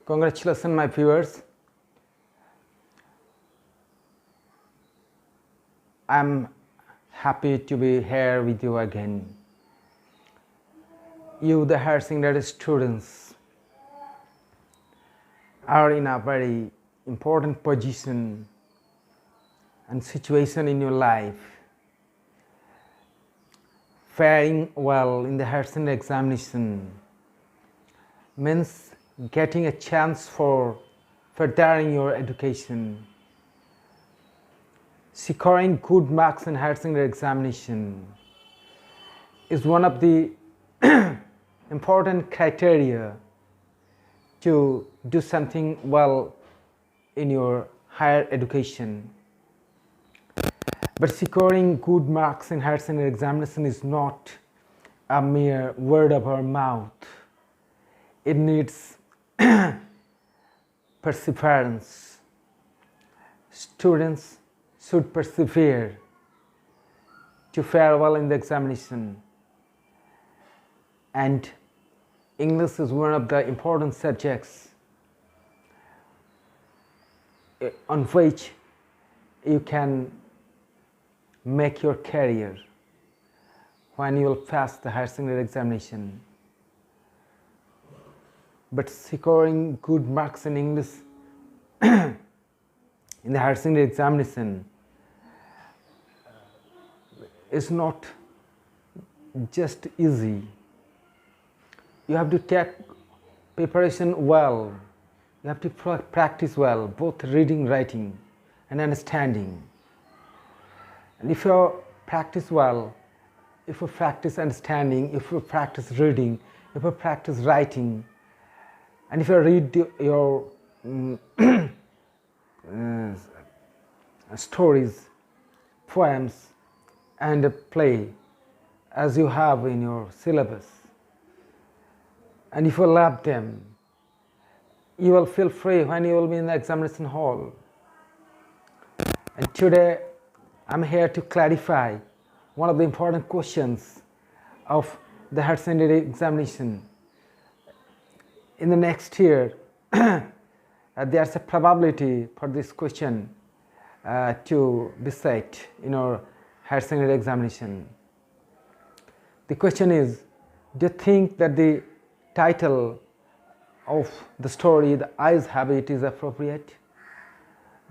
Congratulations, my viewers. I'm happy to be here with you again. You, the higher secondary students, are in a very important position and situation in your life. Faring well in the higher secondary examination means getting a chance for furthering your education. Securing good marks in higher secondary examination is one of the important criteria to do something well in your higher education. But securing good marks in higher secondary examination is not a mere word of our mouth. It needs perseverance. Students should persevere to fare well in the examination. And English is one of the important subjects on which you can make your career when you will pass the higher secondary examination. But securing good marks in English in the higher secondary examination is not just easy. You have to take preparation well. You have to practice well, both reading, writing, and understanding. And if you practice well, if you practice understanding, if you practice reading, if you practice writing, and if you read your stories, poems, and a play as you have in your syllabus, and if you love them, you will feel free when you will be in the examination hall. And today I'm here to clarify one of the important questions of the higher secondary examination. In the next year, there's a probability for this question to be set in our higher secondary examination. The question is, do you think that the title of the story, The I's Habit, is appropriate?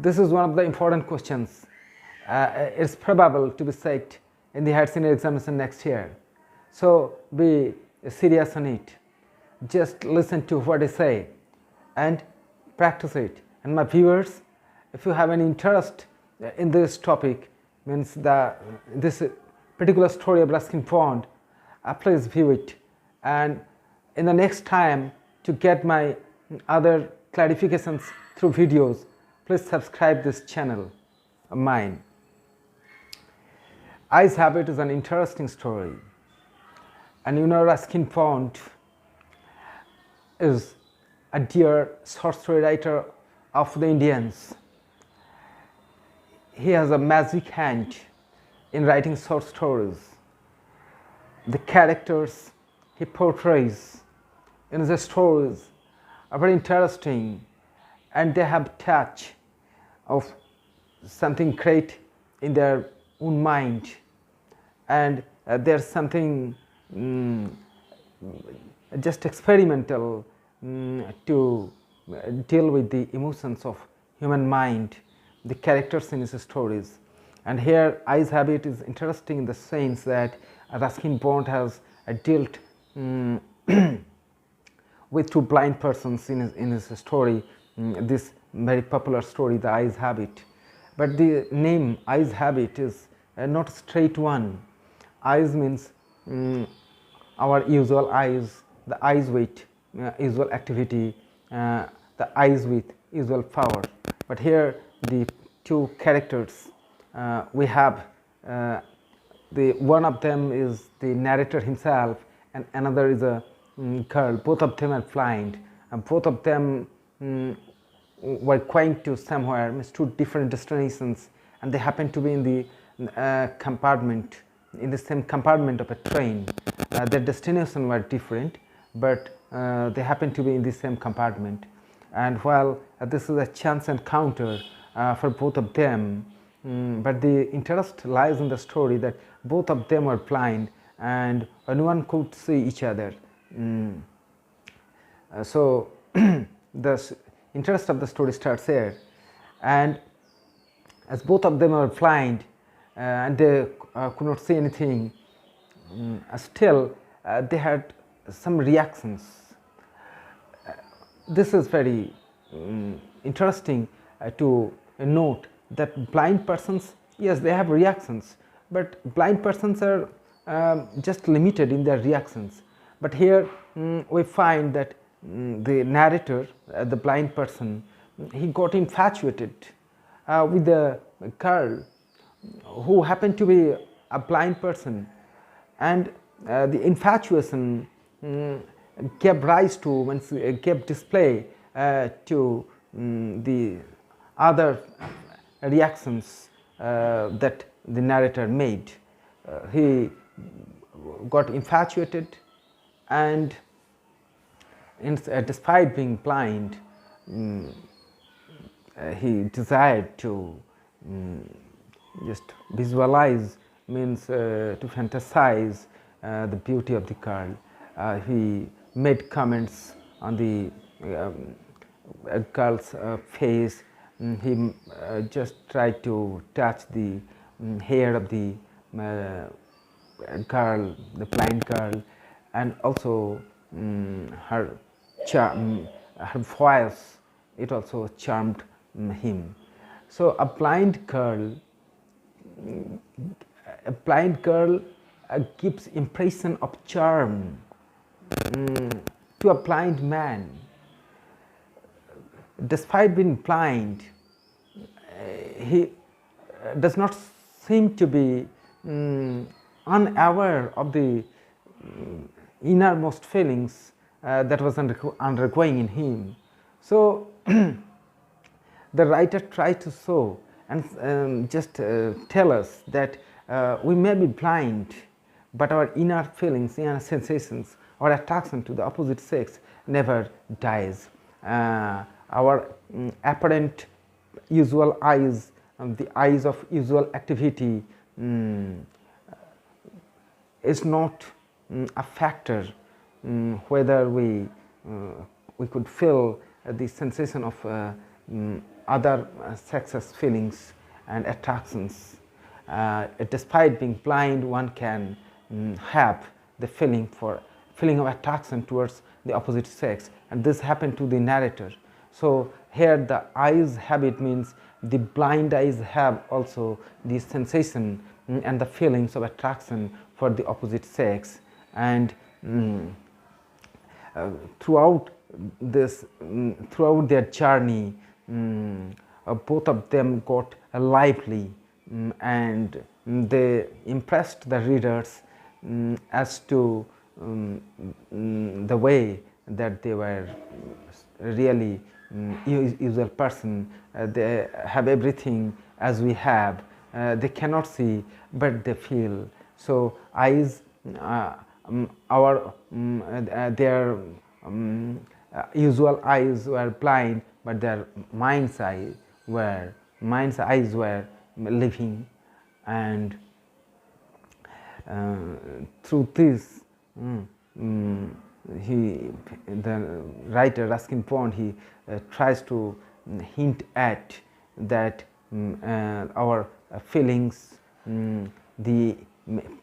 This is one of the important questions. It's probable to be set in the higher secondary examination next year. So be serious on it. Just listen to what I say and practice it. And my viewers, if you have any interest in this topic, means this particular story of Ruskin Pond, please view it. And in the next time, to get my other clarifications through videos, please subscribe this channel of mine. I's Habit is an interesting story. And you know, Ruskin Pond is a dear short story writer of the Indians. He has a magic hand in writing short stories. The characters he portrays in the stories are very interesting, and they have touch of something great in their own mind, and there's something just experimental to deal with the emotions of human mind, the characters in his stories. And here I's Habit is interesting in the sense that Ruskin Pond has dealt with two blind persons in his story, this very popular story, The I's Habit. But the name I's Habit is not a straight one. Eyes means our usual eyes, the eyes with usual activity, the eyes with usual power. But here the two characters we have, the one of them is the narrator himself, and another is a girl. Both of them are blind, and both of them were going to somewhere, means to different destinations, and they happen to be in the compartment, in the same compartment of a train. Their destinations were different, but they happen to be in the same compartment. and while this is a chance encounter for both of them, but the interest lies in the story that both of them were blind and no one could see each other. So the interest of the story starts here, and as both of them were blind and they could not see anything, still they had some reactions. This is very interesting to note that blind persons, yes, they have reactions, but blind persons are just limited in their reactions. But here we find that the narrator, the blind person, he got infatuated with the girl who happened to be a blind person, and the infatuation gave rise to, gave display to the other reactions that the narrator made. He got infatuated, and despite being blind, he desired to just visualize, means to fantasize the beauty of the girl. He made comments on the girl's face. He just tried to touch the hair of the girl, the blind girl, and also her voice, it also charmed him. So a blind girl gives impression of charm to a blind man. Despite being blind, he does not seem to be unaware of the innermost feelings that was undergoing in him. So the writer tried to show and just tell us that we may be blind, but our inner feelings, inner sensations, our attraction to the opposite sex never dies. Our apparent usual eyes, the eyes of usual activity, is not a factor whether we could feel the sensation of other sexes' feelings and attractions. Despite being blind, one can have the feeling of attraction towards the opposite sex, and this happened to the narrator. So here the eyes habit means the blind eyes have also the sensation and the feelings of attraction for the opposite sex, and throughout their journey, both of them got lively, and they impressed the readers as to the way that they were really usual person. They have everything as we have. They cannot see, but they feel. So eyes, their usual eyes were blind, but their mind's eyes were living, and through this, the writer Ruskin Bond, he tries to hint at that our feelings, the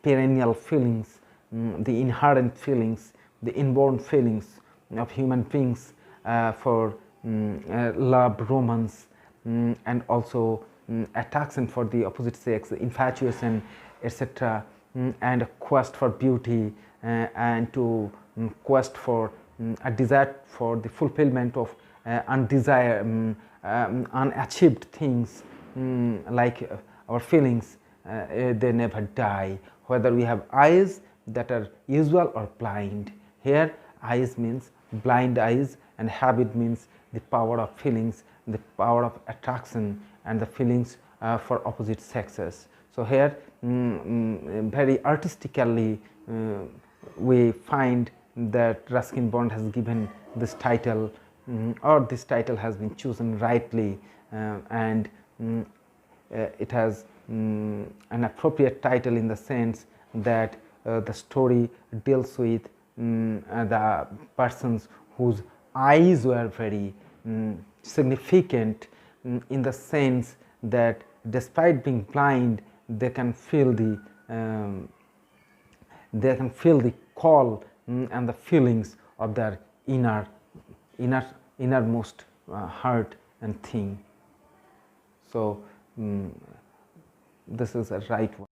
perennial feelings, the inherent feelings, the inborn feelings of human beings for love, romance, and also attraction for the opposite sex, infatuation, etc., and a quest for beauty, and to quest for a desire for the fulfillment of unachieved things, like our feelings, they never die, whether we have eyes that are usual or blind. Here eyes means blind eyes, and habit means the power of feelings, the power of attraction, and the feelings for opposite sexes. So here very artistically we find that Ruskin Bond has given this title or this title has been chosen rightly, and it has an appropriate title in the sense that the story deals with the persons whose eyes were very significant, in the sense that despite being blind, they can feel the call and the feelings of their innermost heart and thing. So this is a right one.